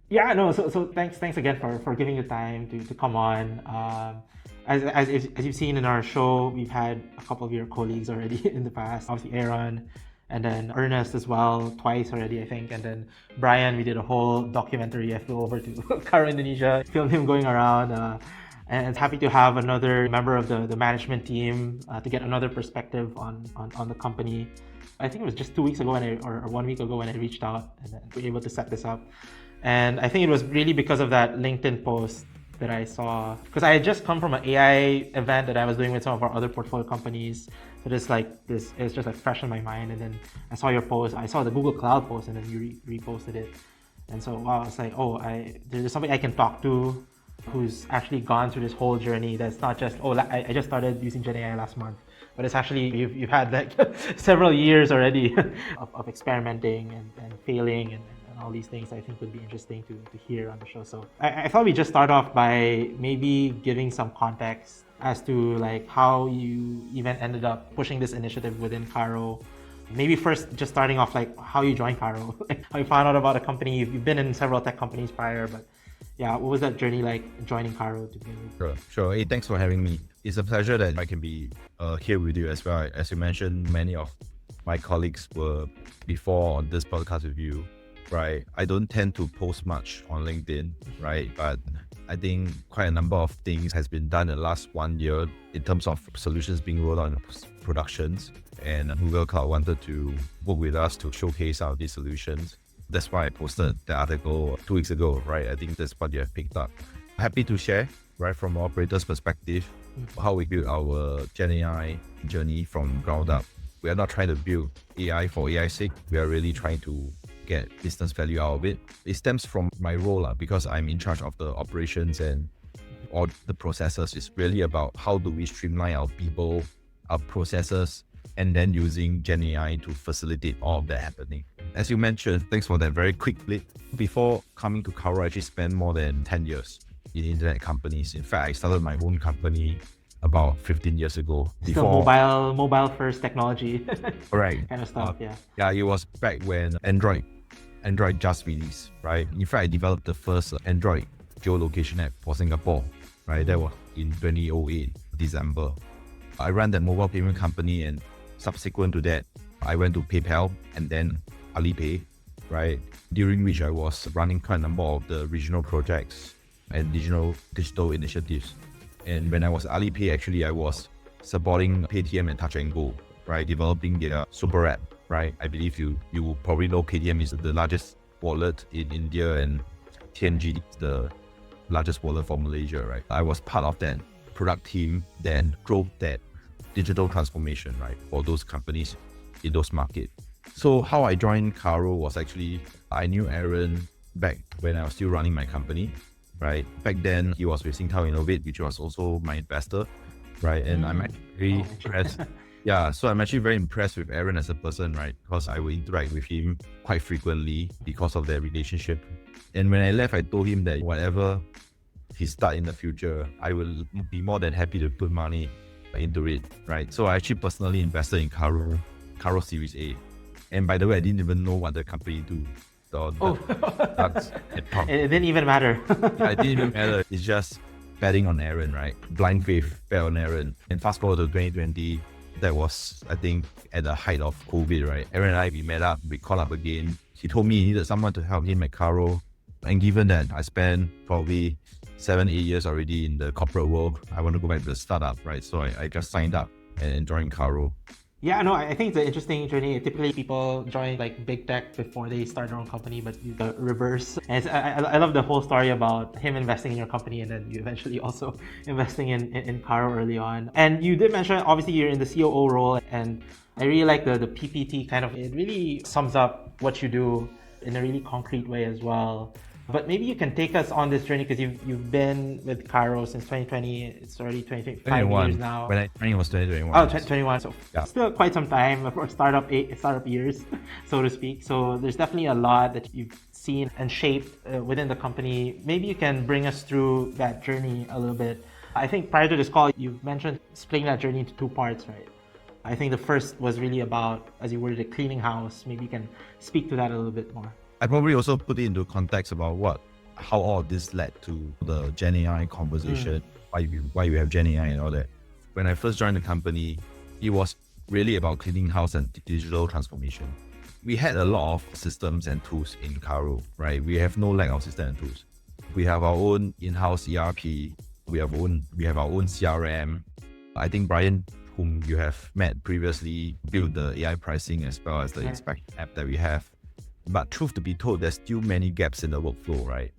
Yeah, no. So thanks again for giving the time to come on. As you've seen in our show, we've had a couple of your colleagues already in the past. Obviously, Aaron, and then Ernest as well, twice already, I think. And then Brian, we did a whole documentary. I flew over to Carro, Indonesia, filmed him going around. And it's happy to have another member of the management team to get another perspective on the company. I think it was just 2 weeks ago or 1 week ago when I reached out and then we were able to set this up. And I think it was really because of that LinkedIn post that I saw, because I had just come from an AI event that I was doing with some of our other portfolio companies. So just like this, it's just like fresh in my mind. And then I saw your post, I saw the Google Cloud post, and then you reposted it. And so wow, it's like, oh, there's somebody I can talk to who's actually gone through this whole journey. That's not just, oh, I just started using Gen AI last month, but it's actually you've had like several years already of experimenting and failing and all these things. I think would be interesting to hear on the show. So I thought we'd just start off by maybe giving some context as to like how you even ended up pushing this initiative within Carro. Maybe first just starting off like how you joined Carro, how you found out about a company. You've been in several tech companies prior, but yeah, what was that journey like joining Carro to begin with? Sure. Hey, thanks for having me. It's a pleasure that I can be here with you as well. As you mentioned, many of my colleagues were before on this podcast with you, right? I don't tend to post much on LinkedIn, right? But I think quite a number of things has been done in the last 1 year in terms of solutions being rolled out in productions. And Google Cloud wanted to work with us to showcase some of these solutions. That's why I posted the article 2 weeks ago, right? I think that's what you have picked up. Happy to share, right, from an operator's perspective, how we build our Gen AI journey from ground up. We are not trying to build AI for AI's sake. We are really trying to get business value out of it. It stems from my role because I'm in charge of the operations and all the processes. It's really about how do we streamline our people, our processes, and then using Gen AI to facilitate all of that happening. As you mentioned, thanks for that very quick blip. Before coming to Carro, I actually spent more than 10 years in internet companies. In fact, I started my own company about 15 years ago. Still mobile first technology. Correct. Kind of stuff, yeah. Yeah, it was back when Android just released, right? In fact, I developed the first Android geolocation app for Singapore, right? That was in 2008, December. I ran that mobile payment company, and subsequent to that, I went to PayPal and then Alipay, right? During which I was running quite a number of the regional projects and digital initiatives. And when I was Alipay, actually, I was supporting Paytm and Touch and Go, right? Developing their super app, right? I believe you probably know Paytm is the largest wallet in India and TNG is the largest wallet for Malaysia, right? I was part of that product team that drove that digital transformation, right, for those companies in those markets. So how I joined Carro was actually, I knew Aaron back when I was still running my company, right? Back then, he was with Singtel Innovate, which was also my investor, right? And I'm actually impressed. Yeah, so I'm actually very impressed with Aaron as a person, right? Because I would interact with him quite frequently because of their relationship. And when I left, I told him that whatever he start in the future, I will be more than happy to put money into it, right? So I actually personally invested in Carro Series A. And by the way, I didn't even know what the company do. So it didn't even matter. Yeah, it didn't even matter. It's just betting on Aaron, right? Blind faith, bet on Aaron. And fast forward to 2020, that was, I think, at the height of COVID, right? Aaron and I, we met up, we caught up again. He told me he needed someone to help him at Carro. And given that I spent probably 7-8 years already in the corporate world, I want to go back to the startup, right? So I just signed up and joined Carro. Yeah, no, I think it's an interesting journey. Typically, people join like big tech before they start their own company, but the reverse. And I love the whole story about him investing in your company and then you eventually also investing in Carro early on. And you did mention, obviously, you're in the COO role, and I really like the PPT kind of, it really sums up what you do in a really concrete way as well. But maybe you can take us on this journey because you've been with Carro since 2020. It's already 5 years now. When I joined, it was 2021. Oh, 2021. So yeah, still quite some time for startup years, so to speak. So there's definitely a lot that you've seen and shaped within the company. Maybe you can bring us through that journey a little bit. I think prior to this call, you've mentioned splitting that journey into 2 parts, right? I think the first was really about, as you worded, cleaning house. Maybe you can speak to that a little bit more. I probably also put it into context about what how all of this led to the Gen AI conversation, why we have Gen AI and all that. When I first joined the company, it was really about cleaning house and digital transformation. We had a lot of systems and tools in Carro, right? We have no lack of systems and tools. We have our own in-house ERP. We have our own CRM. I think Brian, whom you have met previously, built the AI pricing as well as the Inspect app that we have. But truth to be told, there's still many gaps in the workflow, right?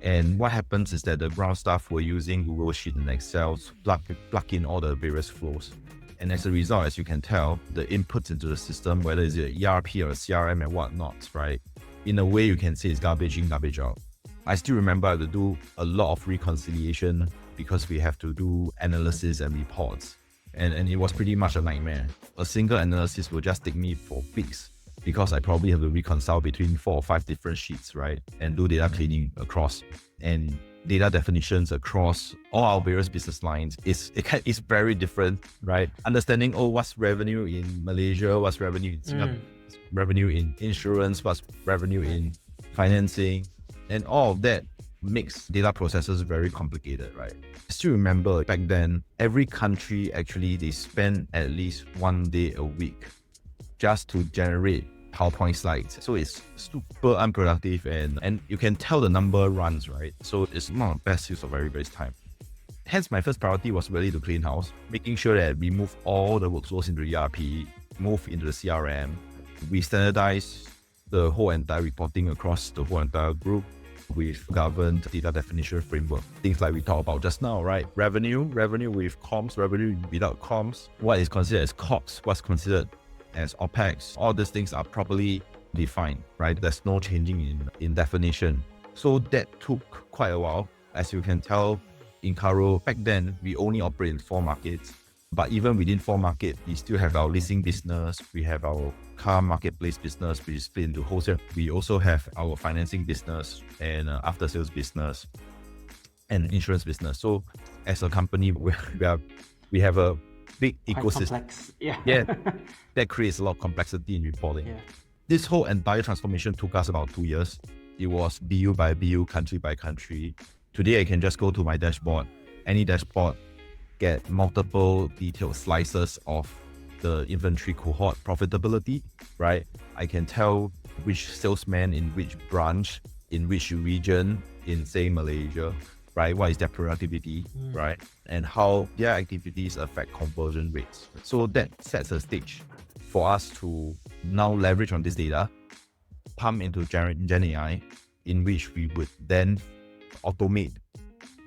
And what happens is that the ground staff were using Google Sheet and Excel to plug in all the various flows. And as a result, as you can tell, the inputs into the system, whether it's an ERP or a CRM and whatnot, right? In a way, you can say it's garbage in, garbage out. I still remember I had to do a lot of reconciliation because we have to do analysis and reports. And it was pretty much a nightmare. A single analysis will just take me for weeks because I probably have to reconcile between 4 or 5 different sheets, right? And do data cleaning across. And data definitions across all our various business lines is very different, right? Understanding, what's revenue in Malaysia, what's revenue in Singapore, revenue in insurance, what's revenue in financing, and all of that makes data processes very complicated, right? I still remember back then, every country actually, they spend at least 1 day a week just to generate PowerPoint slides. So it's super unproductive and you can tell the number runs, right? So it's not the best use of everybody's time. Hence, my first priority was really to clean house, making sure that we move all the workflows into the ERP, move into the CRM. We standardize the whole entire reporting across the whole entire group with governed data definition framework. Things like we talked about just now, right? Revenue with comms, revenue without comms, what is considered as COGS, what's considered as OPEX, all these things are properly defined, right? There's no changing in definition. So that took quite a while. As you can tell, in Carro, back then, we only operate in 4 markets. But even within 4 markets, we still have our leasing business, we have our car marketplace business, which is split into wholesale. We also have our financing business and after sales business and insurance business. So as a company, we have a big ecosystem. Yeah, that creates a lot of complexity in reporting. Yeah. This whole entire transformation took us about 2 years. It was BU by BU, country by country. Today, I can just go to my dashboard, any dashboard, get multiple detailed slices of the inventory cohort profitability, right? I can tell which salesman in which branch, in which region, in say Malaysia, right? What is their productivity, right? And how their activities affect conversion rates. So that sets a stage for us to now leverage on this data, pump into Gen AI, in which we would then automate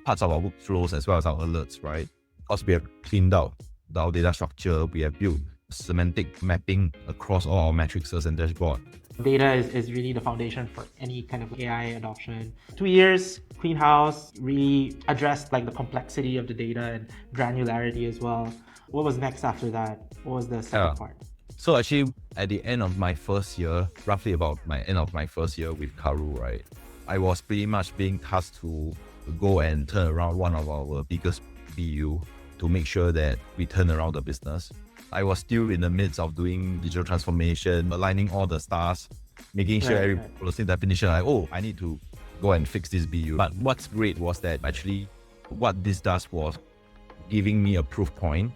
parts of our workflows as well as our alerts, right? Because we have cleaned out our data structure, we have built semantic mapping across all our metrics and dashboard. Data is really the foundation for any kind of AI adoption. 2 years, clean house, really addressed like the complexity of the data and granularity as well. What was next after that? What was the second part? So actually, at the end of my first year, roughly about my end of my first year with Carro, right, I was pretty much being tasked to go and turn around one of our biggest BU to make sure that we turn around the business. I was still in the midst of doing digital transformation, aligning all the stars, making sure every policy definition, like, I need to go and fix this BU. But what's great was that actually what this does was giving me a proof point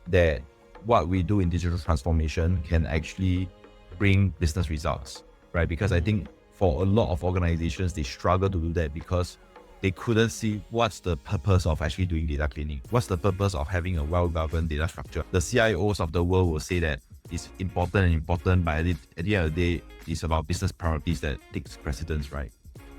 that what we do in digital transformation can actually bring business results, right? Because I think for a lot of organizations, they struggle to do that because they couldn't see what's the purpose of actually doing data cleaning. What's the purpose of having a well-governed data structure? The CIOs of the world will say that it's important, but at the end of the day, it's about business priorities that takes precedence, right?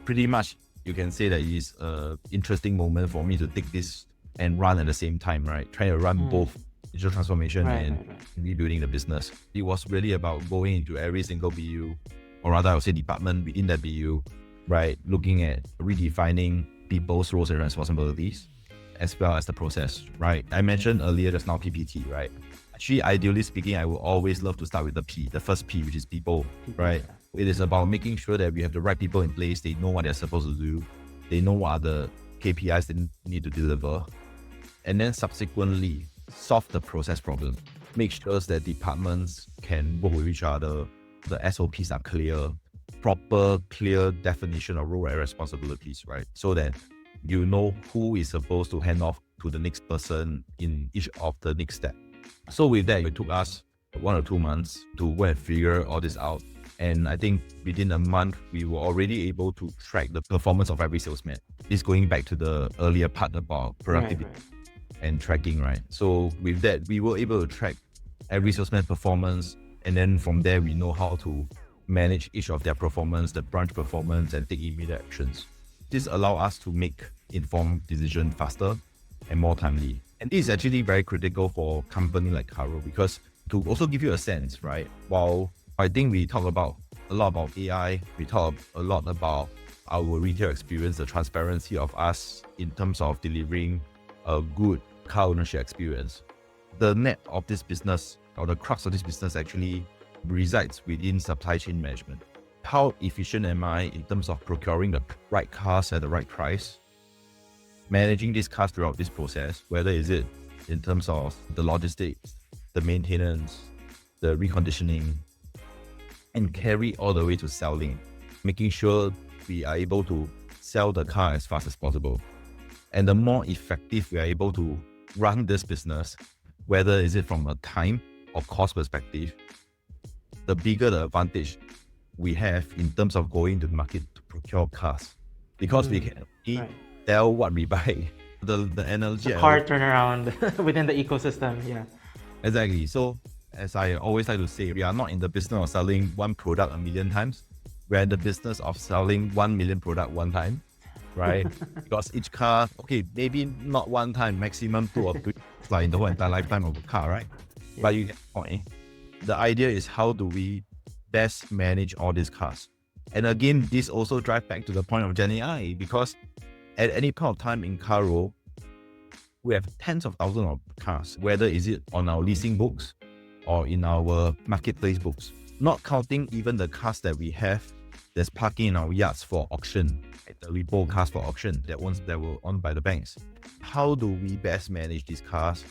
Pretty much, you can say that it is an interesting moment for me to take this and run at the same time, right? Trying to run both digital transformation and rebuilding the business. It was really about going into every single BU, or rather I would say department within that BU, right? Looking at redefining people's roles and responsibilities, as well as the process, right? I mentioned earlier just now PPT, right? Actually, ideally speaking, I would always love to start with the P, the first P, which is people, right? It is about making sure that we have the right people in place. They know what they're supposed to do. They know what are the KPIs they need to deliver. And then subsequently, solve the process problem. Make sure that departments can work with each other. The SOPs are clear. proper, clear definition of role and responsibilities, right? So that you know who is supposed to hand off to the next person in each of the next step. So with that, it took us 1 or 2 months to go and figure all this out. And I think within a month, we were already able to track the performance of every salesman. This going back to the earlier part about productivity and tracking, right? So with that, we were able to track every salesman's performance. And then from there, we know how to manage each of their performance, the branch performance, and take immediate actions. This allows us to make informed decisions faster and more timely. And this is actually very critical for a company like Carro, because to also give you a sense, right? While I think we talk about a lot about AI, we talk a lot about our retail experience, the transparency of us in terms of delivering a good car ownership experience. The net of this business, or the crux of this business, actually resides within supply chain management. How efficient am I in terms of procuring the right cars at the right price, managing these cars throughout this process, whether is it in terms of the logistics, the maintenance, the reconditioning, and carry all the way to selling, making sure we are able to sell the car as fast as possible. And the more effective we are able to run this business, whether is it from a time or cost perspective, the bigger the advantage we have in terms of going to the market to procure cars. Because we can only tell what we buy. The analogy, the car turnaround within the ecosystem, yeah. Exactly. So as I always like to say, we are not in the business of selling one product 1,000,000 times. We're in the business of selling 1 million product one time, right? Because each car, okay, maybe not one time, maximum 2 or 3, like in the whole entire lifetime of a car, right? Yeah. But you get the point. The idea is, how do we best manage all these cars? And again, this also drives back to the point of Gen AI, because at any point of time in Carro, we have tens of thousands of cars, whether is it on our leasing books or in our marketplace books, not counting even the cars that we have that's parking in our yards for auction, like the repo cars for auction that were owned by the banks. How do we best manage these cars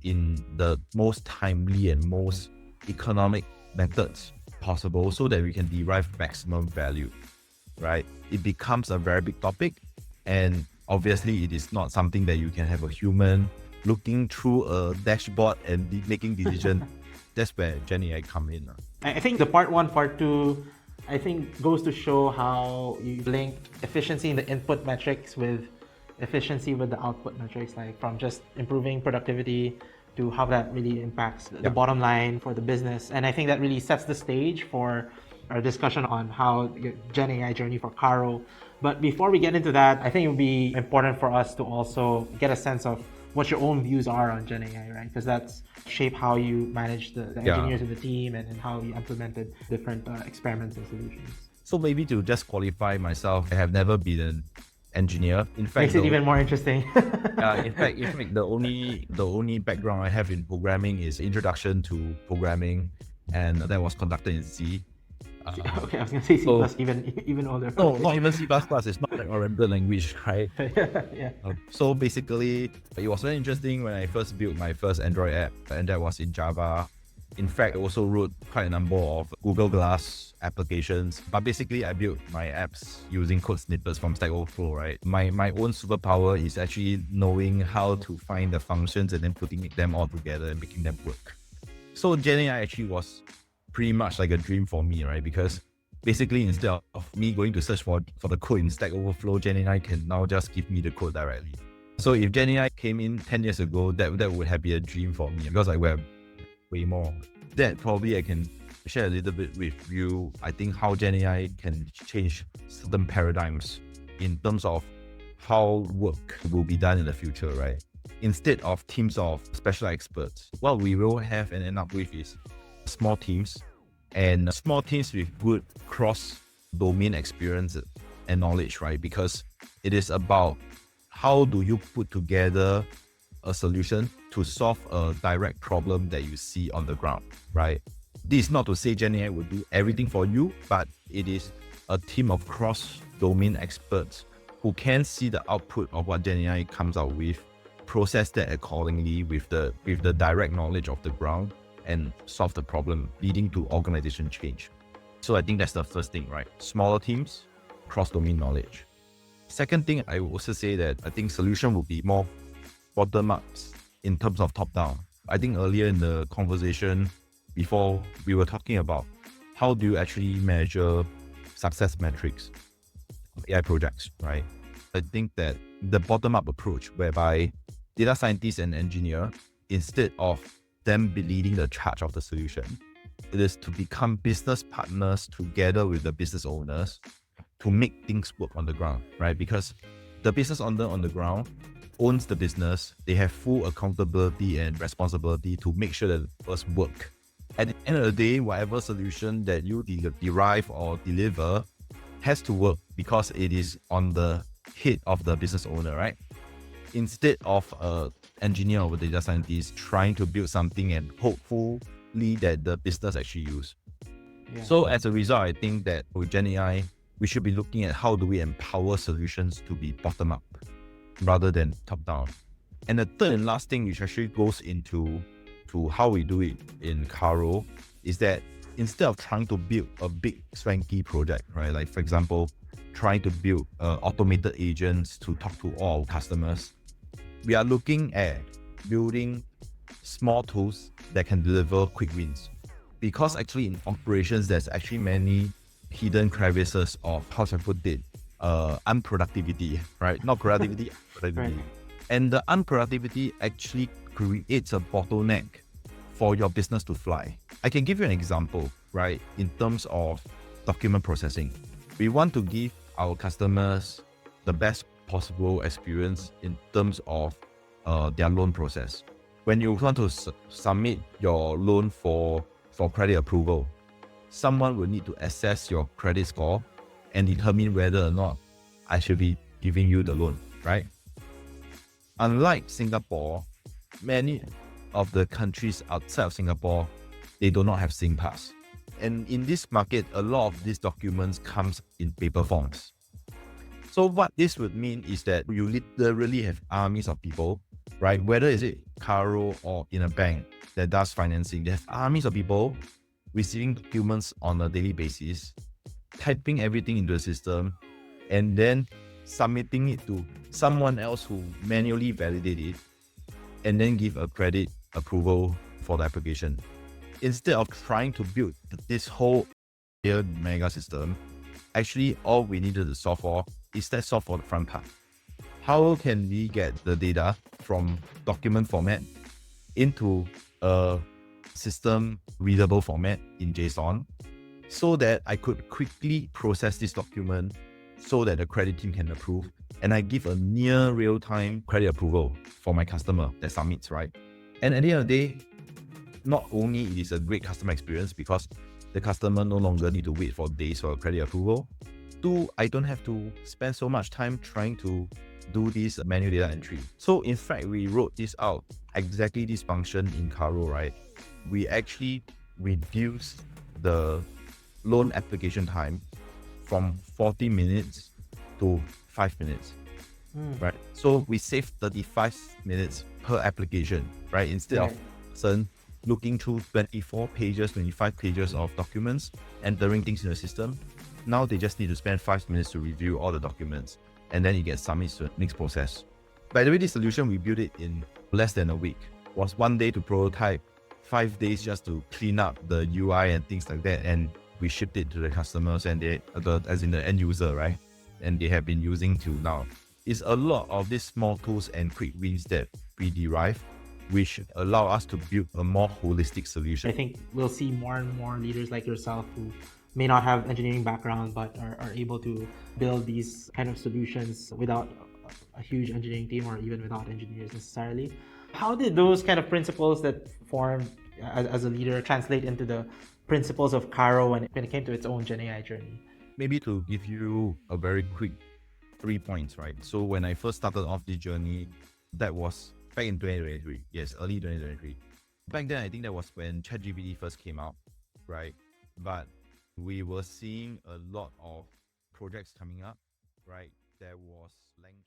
in the most timely and most economic methods possible, so that we can derive maximum value, right? It becomes a very big topic, and obviously it is not something that you can have a human looking through a dashboard and making decisions. That's where Gen AI come in. I think the part 1, part 2, I think goes to show how you link efficiency in the input metrics with efficiency with the output metrics, like from just improving productivity to how that really impacts the bottom line for the business. And I think that really sets the stage for our discussion on how Gen AI journey for Carro. But before we get into that, I think it would be important for us to also get a sense of what your own views are on Gen AI, right? Because that's shape how you manage the engineers in the team, and how you implemented different experiments and solutions. So maybe to just qualify myself, I have never been an engineer. In fact, makes it even more interesting. In fact, the only background I have in programming is introduction to programming, and that was conducted in C. Okay, I was gonna say C++, even older. No, not even C++. It's not like oriented language, right? Yeah. So basically, it was very interesting when I first built my first Android app, and that was in Java. In fact, I also wrote quite a number of Google Glass applications. But basically, I built my apps using code snippets from Stack Overflow, right? My own superpower is actually knowing how to find the functions and then putting them all together and making them work. So Gen AI actually was pretty much like a dream for me, right? Because basically, instead of me going to search for the code in Stack Overflow, Gen AI can now just give me the code directly. So if Gen AI came in 10 years ago, that would have been a dream for me, because I would have way more. That probably I can share a little bit with you. I think how Gen AI can change certain paradigms in terms of how work will be done in the future, right? Instead of teams of special experts, what we will have and end up with is small teams, and small teams with good cross-domain experience and knowledge, right? Because it is about how do you put together a solution to solve a direct problem that you see on the ground, right? This is not to say Gen AI will do everything for you, but it is a team of cross-domain experts who can see the output of what Gen AI comes out with, process that accordingly with the direct knowledge of the ground, and solve the problem, leading to organization change. So I think that's the first thing, right? Smaller teams, cross-domain knowledge. Second thing, I would also say that I think solution will be more bottom-up in terms of top-down. I think earlier in the conversation, before we were talking about how do you actually measure success metrics of AI projects, right? I think that the bottom-up approach whereby data scientists and engineer, instead of them be leading the charge of the solution, it is to become business partners together with the business owners to make things work on the ground, right? Because the business owner on the ground owns the business. They have full accountability and responsibility to make sure that it does work. At the end of the day, whatever solution that you derive or deliver has to work because it is on the head of the business owner, right? Instead of an engineer or data scientist trying to build something and hopefully that the business actually use. Yeah. So as a result, I think that with Gen AI, we should be looking at how do we empower solutions to be bottom up rather than top down. And the third and last thing, which actually goes into how we do it in Carro, is that instead of trying to build a big swanky project, right? Like for example, trying to build automated agents to talk to all our customers, we are looking at building small tools that can deliver quick wins. Because actually in operations, there's actually many hidden crevices of, how should I put it, unproductivity, right? Not productivity, productivity. Right. And the unproductivity actually creates a bottleneck for your business to fly. I can give you an example, right? In terms of document processing, we want to give our customers the best possible experience in terms of their loan process. When you want to submit your loan for credit approval, someone will need to assess your credit score and determine whether or not I should be giving you the loan, right? Unlike Singapore, many of the countries outside of Singapore, they do not have SingPass. And in this market, a lot of these documents comes in paper forms. So what this would mean is that you literally have armies of people, right? Whether is it Carro or in a bank that does financing, they have armies of people receiving documents on a daily basis, typing everything into the system, and then submitting it to someone else who manually validate it, and then give a credit approval for the application. Instead of trying to build this whole mega system, actually all we needed to solve for is that solve for the front part. How can we get the data from document format into a system readable format in JSON so that I could quickly process this document so that the credit team can approve, and I give a near real-time credit approval for my customer that submits, right? And at the end of the day, not only it is a great customer experience because the customer no longer need to wait for days for a credit approval. Two, I don't have to spend so much time trying to do this manual data entry. So in fact, we wrote this out, exactly this function in Carro, right? We actually reduced the loan application time from 40 minutes to 5 minutes, right? So we save 35 minutes per application, right? Instead of looking through 24 pages, 25 pages of documents, entering things in the system, now they just need to spend 5 minutes to review all the documents, and then it gets submitted to the next process. By the way, this solution, we built it in less than a week. It was 1 day to prototype, 5 days just to clean up the UI and things like that, and we shipped it to the customers and as in the end user, right? And they have been using till now. It's a lot of these small tools and quick wins that we derive, which allow us to build a more holistic solution. I think we'll see more and more leaders like yourself who may not have engineering background but are able to build these kind of solutions without a huge engineering team or even without engineers necessarily. How did those kind of principles that formed as a leader translate into the principles of Carro when it came to its own Gen AI journey? Maybe to give you a very quick 3 points, right? So when I first started off this journey, that was back in 2023. Yes, early 2023. Back then, I think that was when ChatGPT first came out, right? But we were seeing a lot of projects coming up, right? There was language.